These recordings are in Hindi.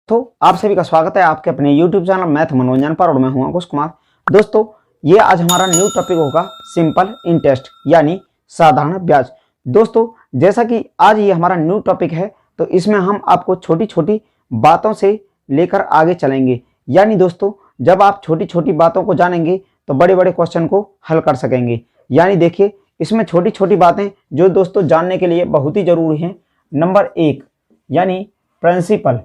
तो आप सभी का स्वागत है आपके अपने YouTube चैनल मैथ मनोरंजन पर और मैं हूं अंकुश कुमार। दोस्तों ये आज हमारा न्यू टॉपिक होगा सिंपल इंटरेस्ट यानी साधारण ब्याज। दोस्तों जैसा कि आज ये हमारा न्यू टॉपिक है तो इसमें हम आपको छोटी छोटी बातों से लेकर आगे चलेंगे। यानी दोस्तों जब आप छोटी छोटी बातों को जानेंगे तो बड़े बड़े क्वेश्चन को हल कर सकेंगे। यानी देखिए इसमें छोटी छोटी बातें जो दोस्तों जानने के लिए बहुत ही जरूरी हैं। नंबर 1 यानी प्रिंसिपल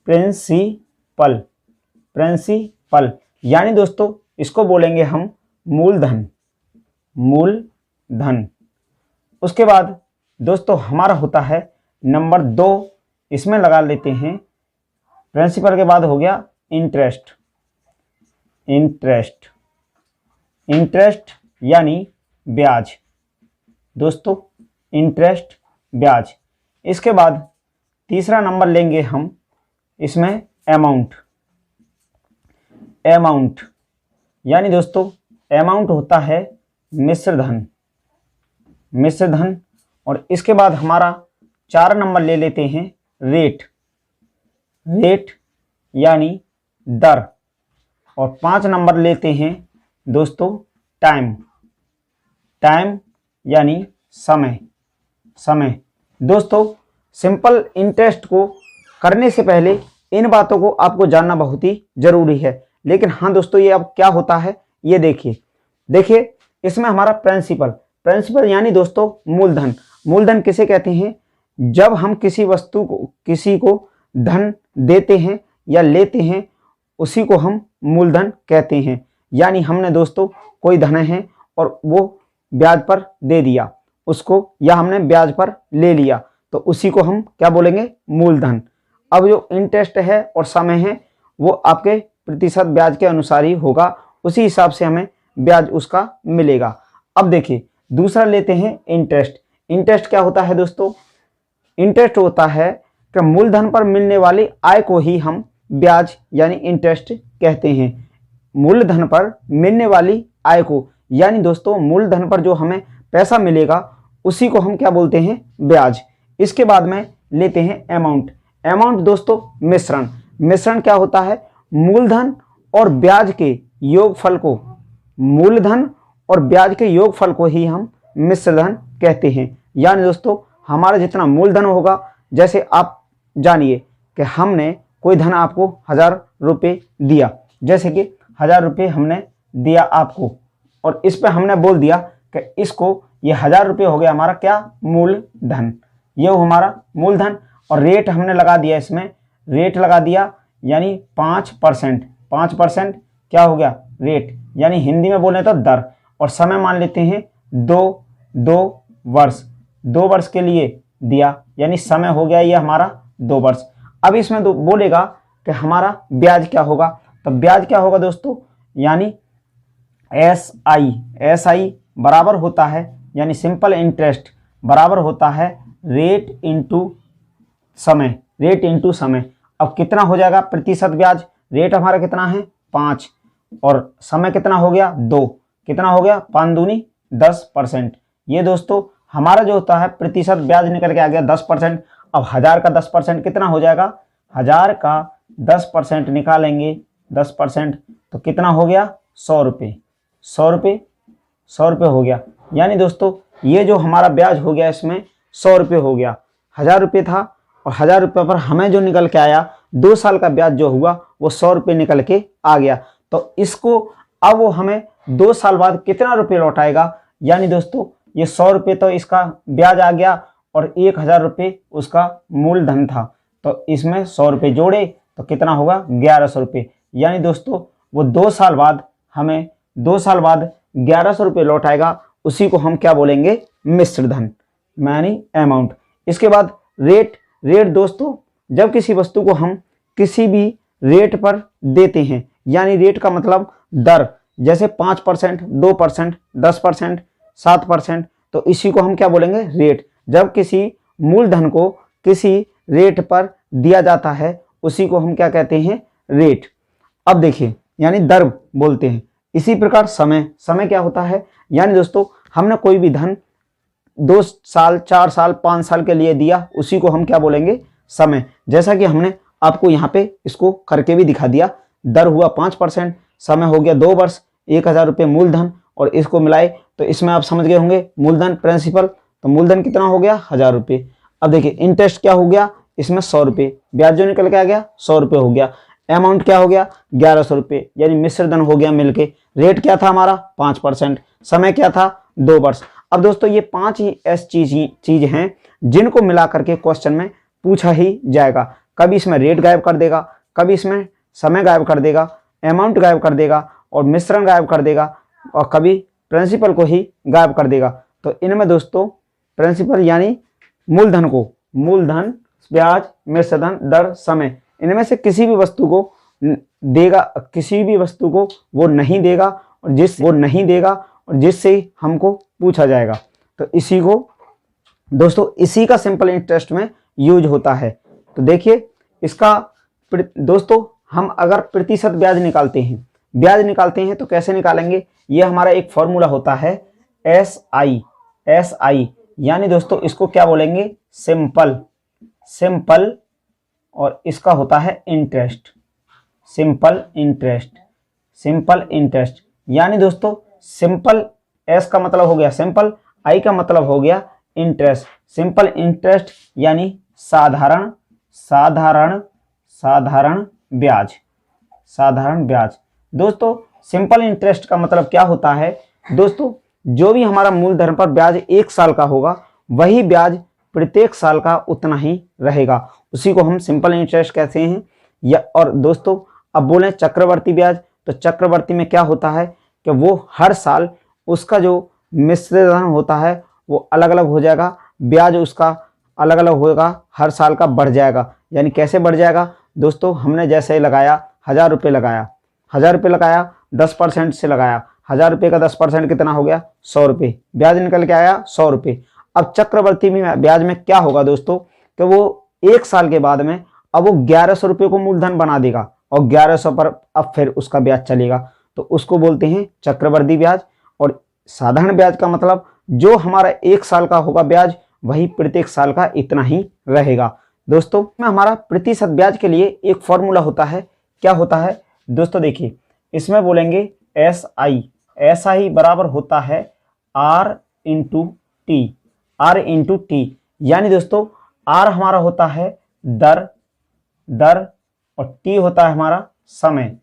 प्रिंसिपल यानी दोस्तों इसको बोलेंगे हम मूलधन। उसके बाद दोस्तों हमारा होता है नंबर 2, इसमें लगा लेते हैं प्रिंसिपल के बाद हो गया इंटरेस्ट यानी ब्याज। दोस्तों इंटरेस्ट ब्याज। इसके बाद तीसरा नंबर लेंगे हम इसमें अमाउंट यानी दोस्तों अमाउंट होता है मिश्र धन। और इसके बाद हमारा 4 नंबर ले लेते हैं रेट यानी दर। और 5 नंबर लेते हैं दोस्तों टाइम यानी समय। दोस्तों सिंपल इंटरेस्ट को करने से पहले इन बातों को आपको जानना बहुत ही जरूरी है। लेकिन हाँ दोस्तों ये अब क्या होता है ये देखिए इसमें हमारा प्रिंसिपल यानी दोस्तों मूलधन किसे कहते हैं? जब हम किसी वस्तु को किसी को धन देते हैं या लेते हैं उसी को हम मूलधन कहते हैं। यानी हमने दोस्तों कोई धन है और वो ब्याज पर दे दिया उसको, या हमने ब्याज पर ले लिया तो उसी को हम क्या बोलेंगे? मूलधन। अब जो इंटरेस्ट है और समय है वो आपके प्रतिशत ब्याज के अनुसार ही होगा, उसी हिसाब से हमें ब्याज उसका मिलेगा। अब देखिए दूसरा लेते हैं इंटरेस्ट क्या होता है दोस्तों? इंटरेस्ट होता है कि मूलधन पर मिलने वाली आय को ही हम ब्याज यानी इंटरेस्ट कहते हैं। मूलधन पर मिलने वाली आय को, यानी दोस्तों मूलधन पर जो हमें पैसा मिलेगा उसी को हम क्या बोलते हैं? ब्याज। इसके बाद में लेते हैं अमाउंट दोस्तों मिश्रण क्या होता है? मूलधन और ब्याज के योगफल को ही हम मिश्रधन कहते हैं। यानी दोस्तों हमारा जितना मूलधन होगा, जैसे आप जानिए कि हमने कोई धन आपको 1000 रुपये दिया, जैसे कि 1000 रुपये हमने दिया आपको और इस पे हमने बोल दिया कि इसको ये 1000 रुपये हो गया हमारा क्या? मूलधन। ये हमारा मूलधन। और रेट हमने लगा दिया, इसमें रेट लगा दिया यानी 5% क्या हो गया? रेट। यानी हिंदी में बोले तो दर। और समय मान लेते हैं 2 वर्ष। 2 वर्ष के लिए दिया यानी समय हो गया ये हमारा 2 वर्ष। अब इसमें बोलेगा कि हमारा ब्याज क्या होगा, तो ब्याज क्या होगा दोस्तों? यानी SI बराबर होता है, यानी सिंपल इंटरेस्ट बराबर होता है रेट इंटू समय। अब कितना हो जाएगा प्रतिशत ब्याज? रेट हमारा कितना है? 5 और समय कितना हो गया? 2। कितना हो गया? 5 दूनी 10%। ये दोस्तों हमारा जो होता है प्रतिशत ब्याज निकल के आ गया 10%। अब 1000 का 10% कितना हो जाएगा? 1000 का 10% निकालेंगे 10% तो कितना हो गया? 100 रुपये। 100 रुपये हो गया। यानी दोस्तों ये जो हमारा ब्याज हो गया इसमें 100 रुपये हो गया। 1000 रुपये था और 1000 रुपये पर हमें जो निकल के आया 2 साल का ब्याज जो हुआ वो 100 रुपये निकल के आ गया। तो इसको अब वो हमें 2 साल बाद कितना रुपये लौटाएगा? यानी दोस्तों ये 100 रुपये तो इसका ब्याज आ गया और 1000 रुपये उसका मूलधन था, तो इसमें 100 रुपये जोड़े तो कितना होगा? 1100 रुपये। यानी दोस्तों वो 2 साल बाद हमें 2 साल बाद 1100 रुपये लौटाएगा, उसी को हम क्या बोलेंगे? मिश्रधन यानी अमाउंट। इसके बाद रेट दोस्तों जब किसी वस्तु को हम किसी भी रेट पर देते हैं, यानी रेट का मतलब दर, जैसे 5%, 2%, 10%, 7%, तो इसी को हम क्या बोलेंगे? रेट। जब किसी मूलधन को किसी रेट पर दिया जाता है उसी को हम क्या कहते हैं? रेट। अब देखिए यानी दर बोलते हैं। इसी प्रकार समय क्या होता है? यानी दोस्तों हमने कोई भी धन 2 साल, 4 साल, 5 साल के लिए दिया, उसी को हम क्या बोलेंगे? समय। जैसा कि हमने आपको यहाँ पे इसको करके भी दिखा दिया। दर हुआ 5%, समय हो गया 2 वर्ष, 1000 रुपये मूलधन, और इसको मिलाए तो इसमें आप समझ गए होंगे मूलधन प्रिंसिपल, तो मूलधन कितना हो गया 1000 रुपये। अब देखिए इंटरेस्ट क्या हो गया, इसमें 100 रुपये, ब्याज जो निकल के आ गया 100 रुपये हो गया, अमाउंट क्या हो गया 1100 रुपये, यानी मिश्रधन हो गया मिलके। रेट क्या था हमारा 5%, समय क्या था 2 वर्ष। अब दोस्तों ये 5 ही ऐसी चीज हैं जिनको मिला करके क्वेश्चन में पूछा ही जाएगा। कभी इसमें रेट गायब कर देगा, कभी इसमें समय गायब कर देगा, अमाउंट गायब कर देगा और मिश्रण गायब कर देगा, और कभी प्रिंसिपल को ही गायब कर देगा। तो इनमें दोस्तों प्रिंसिपल यानी मूलधन को, मूलधन, ब्याज, मिश्रधन, दर, समय, इनमें से किसी भी वस्तु को देगा, किसी भी वस्तु को वो नहीं देगा, और जिससे हमको पूछा जाएगा। तो इसी को दोस्तों इसी का सिंपल इंटरेस्ट में यूज होता है। तो देखिए इसका दोस्तों हम अगर प्रतिशत ब्याज निकालते हैं तो कैसे निकालेंगे, ये हमारा एक फॉर्मूला होता है SI, यानी दोस्तों इसको क्या बोलेंगे सिंपल, और इसका होता है इंटरेस्ट, सिंपल इंटरेस्ट। यानी दोस्तों सिंपल S का मतलब हो गया सिंपल, I का मतलब हो गया इंटरेस्ट। सिंपल इंटरेस्ट यानी साधारण ब्याज। दोस्तों सिंपल इंटरेस्ट का मतलब क्या होता है दोस्तों, जो भी हमारा मूलधन पर ब्याज 1 साल का होगा वही ब्याज प्रत्येक साल का उतना ही रहेगा, उसी को हम सिंपल इंटरेस्ट कहते हैं। या और दोस्तों अब बोलें चक्रवर्ती ब्याज, तो चक्रवर्ती में क्या होता है कि वो हर साल उसका जो मिश्रधन होता है वो अलग अलग हो जाएगा, ब्याज उसका अलग अलग होगा, हर साल का बढ़ जाएगा। यानी कैसे बढ़ जाएगा दोस्तों, हमने जैसे लगाया 1000 रुपये लगाया, 10% से लगाया, 1000 रुपये का 10% कितना हो गया 100 रुपये, ब्याज निकल के आया 100 रुपये। अब चक्रवर्ती में ब्याज में क्या होगा दोस्तों कि वो 1 साल के बाद में अब वो 1100 रुपये को मूलधन बना देगा, और 1100 पर अब फिर उसका ब्याज चलेगा, तो उसको बोलते हैं चक्रवर्ती ब्याज। और साधारण ब्याज का मतलब जो हमारा 1 साल का होगा ब्याज वही प्रत्येक साल का इतना ही रहेगा। दोस्तों में हमारा प्रतिशत ब्याज के लिए एक फॉर्मूला होता है, क्या होता है दोस्तों, देखिए इसमें बोलेंगे SI बराबर होता है R इंटू टी, यानी दोस्तों R हमारा होता है दर, और T होता है हमारा समय।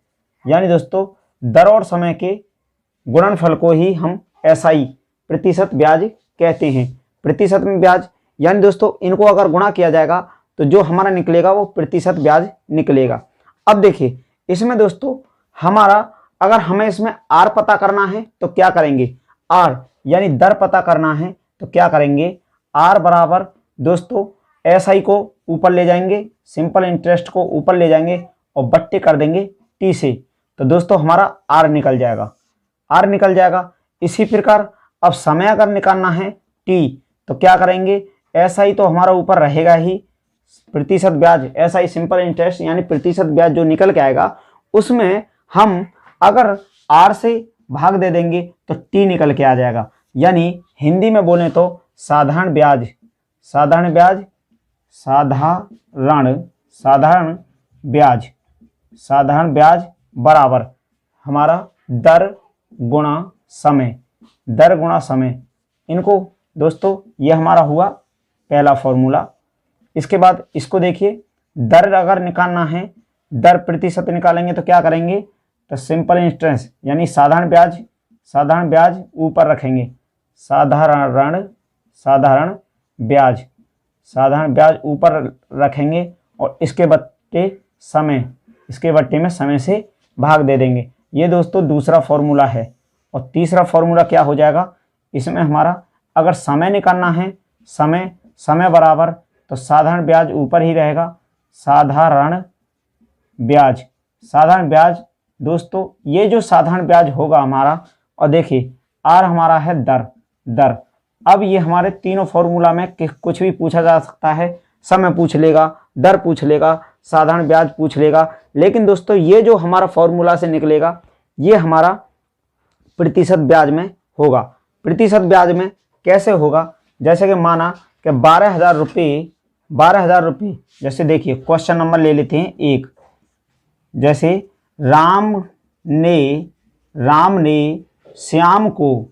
यानी दोस्तों दर और समय के गुणनफल को ही हम SI प्रतिशत ब्याज कहते हैं। प्रतिशत में ब्याज यानी दोस्तों इनको अगर गुणा किया जाएगा तो जो हमारा निकलेगा वो प्रतिशत ब्याज निकलेगा। अब देखिए इसमें दोस्तों हमारा अगर हमें इसमें R पता करना है तो क्या करेंगे, R यानी दर पता करना है तो क्या करेंगे, R बराबर दोस्तों SI को ऊपर ले जाएंगे, सिंपल इंटरेस्ट को ऊपर ले जाएंगे और बट्टे कर देंगे T से, तो दोस्तों हमारा R निकल जाएगा। इसी प्रकार अब समय अगर निकालना है T, तो क्या करेंगे, SI तो हमारा ऊपर रहेगा ही, प्रतिशत ब्याज SI सिंपल इंटरेस्ट यानी प्रतिशत ब्याज जो निकल के आएगा उसमें हम अगर R से भाग दे देंगे तो T निकल के आ जाएगा। यानी हिंदी में बोलें तो साधारण ब्याज बराबर हमारा दर गुणा समय। इनको दोस्तों ये हमारा हुआ पहला फॉर्मूला। इसके बाद इसको देखिए, दर अगर निकालना है, दर प्रतिशत निकालेंगे तो क्या करेंगे, तो सिंपल इंटरेस्ट यानी साधारण ब्याज ऊपर रखेंगे, साधारण ब्याज ऊपर रखेंगे और इसके बट्टे में समय से भाग दे देंगे। ये दोस्तों दूसरा फॉर्मूला है। और तीसरा फॉर्मूला क्या हो जाएगा, इसमें हमारा अगर समय निकालना है, समय बराबर तो साधारण ब्याज ऊपर ही रहेगा, साधारण ब्याज दोस्तों ये जो साधारण ब्याज होगा हमारा, और देखिए R हमारा है दर। अब ये हमारे तीनों फॉर्मूला में कुछ भी पूछा जा सकता है, समय पूछ लेगा, दर पूछ लेगा, साधारण ब्याज पूछ लेगा, लेकिन दोस्तों ये जो हमारा फॉर्मूला से निकलेगा ये हमारा प्रतिशत ब्याज में होगा। प्रतिशत ब्याज में कैसे होगा, जैसे कि माना कि 12,000 रुपये 12,000 रुपये। जैसे देखिए क्वेश्चन नंबर ले लेते हैं 1। जैसे राम ने श्याम को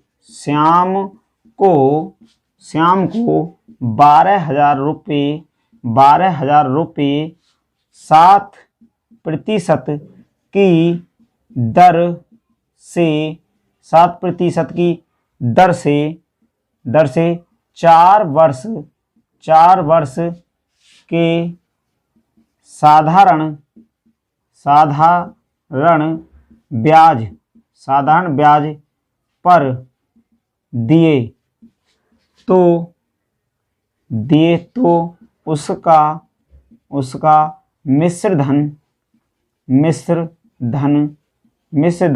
12,000 रुपये 7% की दर से 4 वर्ष के साधारण ब्याज पर दिए तो उसका मिश्र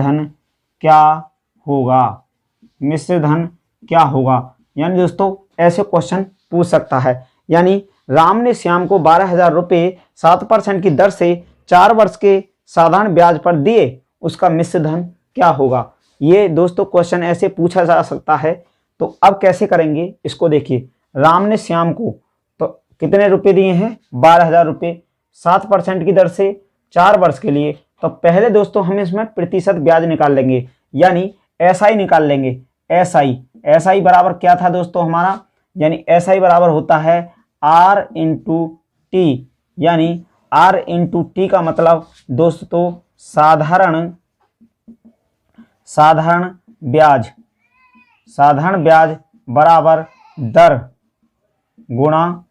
धन क्या होगा। यानी दोस्तों ऐसे क्वेश्चन पूछ सकता है। यानी राम ने श्याम को 12,000 रुपये 7% की दर से 4 वर्ष के साधारण ब्याज पर दिए, उसका मिश्र धन क्या होगा। ये दोस्तों क्वेश्चन ऐसे पूछा जा सकता है। तो अब कैसे करेंगे इसको देखिए। राम ने श्याम को तो कितने रुपए दिए हैं, 12,000 रुपये 7% की दर से 4 वर्ष के लिए। तो पहले दोस्तों हम इसमें प्रतिशत ब्याज निकाल लेंगे, यानी एसआई निकाल लेंगे। एसआई बराबर क्या था दोस्तों हमारा, यानी एसआई बराबर होता है आर इंटू टी। यानी आर इंटू टी का मतलब दोस्तों साधारण ब्याज बराबर दर गुणा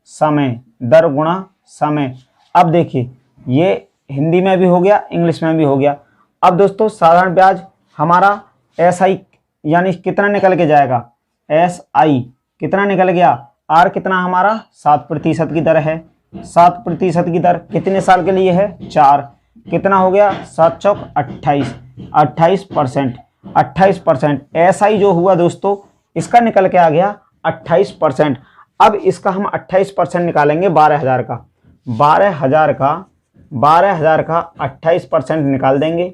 समय। अब देखिए ये हिंदी में भी हो गया, इंग्लिश में भी हो गया। अब दोस्तों साधारण ब्याज हमारा एसआई यानी कितना निकल के जाएगा, एसआई कितना निकल गया, आर कितना हमारा 7% की दर है। 7% की दर कितने साल के लिए है, 4। कितना हो गया 7 चौक 28%। 28% एसआई जो हुआ दोस्तों इसका निकल के आ गया 28%। अब इसका हम 28% निकालेंगे 12,000 का। 12,000 का 28% निकाल देंगे।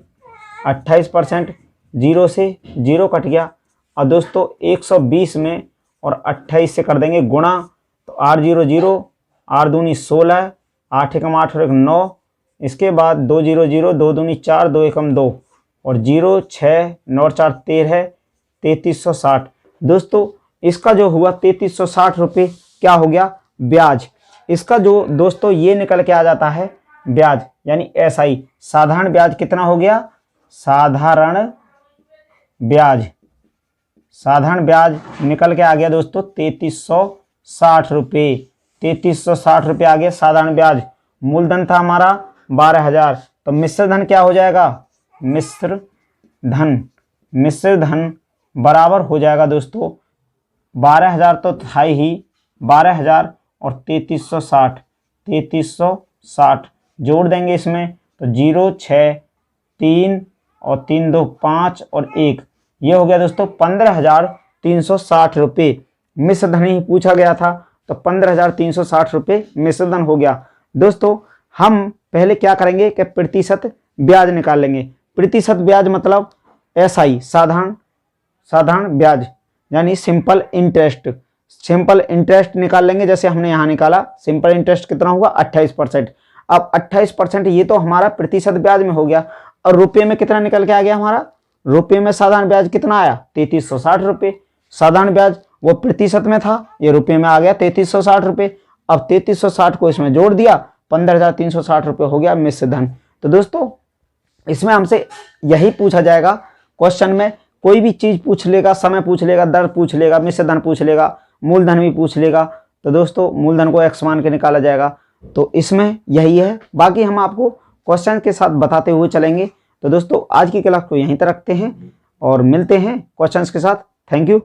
28% 0 से 0 कट गया। और दोस्तों 120 में और 28 से कर देंगे गुणा। तो 8 0 0, 8 दूनी 16, 8 एकम 8 और 1 9। इसके बाद 2 0 0, 2 दूनी 4, 2 एकम 2 और 0 6 9 4 13, 3360। दोस्तों इसका जो हुआ 3360 रुपये क्या हो गया, ब्याज। इसका जो दोस्तों ये निकल के आ जाता है ब्याज, यानी एसआई साधारण ब्याज कितना हो गया, साधारण ब्याज निकल के आ गया दोस्तों 3360 रुपये। 3360 रुपये आ गया साधारण ब्याज। मूलधन था हमारा 12,000। तो मिश्र धन क्या हो जाएगा, मिश्र धन बराबर हो जाएगा दोस्तों 12,000 तो था ही, 12,000 और 3360 जोड़ देंगे इसमें। तो 0 6 3 और 3 2 5 और 1, ये हो गया दोस्तों 15,360 रुपये। मिश्र धन ही पूछा गया था तो 15,360 रुपये मिश्र धन हो गया। दोस्तों हम पहले क्या करेंगे कि प्रतिशत ब्याज निकाल लेंगे। प्रतिशत ब्याज मतलब एसआई साधारण ब्याज यानी सिंपल इंटरेस्ट निकाल लेंगे। जैसे हमने यहाँ निकाला सिंपल इंटरेस्ट कितना हुआ 28%। अब 28% ये तो हमारा प्रतिशत ब्याज में हो गया। और रुपये में कितना निकल के आ गया हमारा, रुपये में साधारण ब्याज कितना आया 3360 रुपये। साधारण ब्याज वो प्रतिशत में था, ये रुपये में आ गया 3360 रुपये। अब 3360 को इसमें जोड़ दिया, 15,360 रुपये हो गया मिश्र धन। तो दोस्तों इसमें हमसे यही पूछा जाएगा क्वेश्चन में। कोई भी चीज पूछ लेगा, समय पूछ लेगा, दर पूछ लेगा, मिश्र धन पूछ लेगा, मूलधन भी पूछ लेगा। तो दोस्तों मूलधन को x मान के निकाला जाएगा। तो इसमें यही है, बाकी हम आपको क्वेश्चन के साथ बताते हुए चलेंगे। तो दोस्तों आज की क्लास को यहीं तक रखते हैं और मिलते हैं क्वेश्चंस के साथ। Thank you.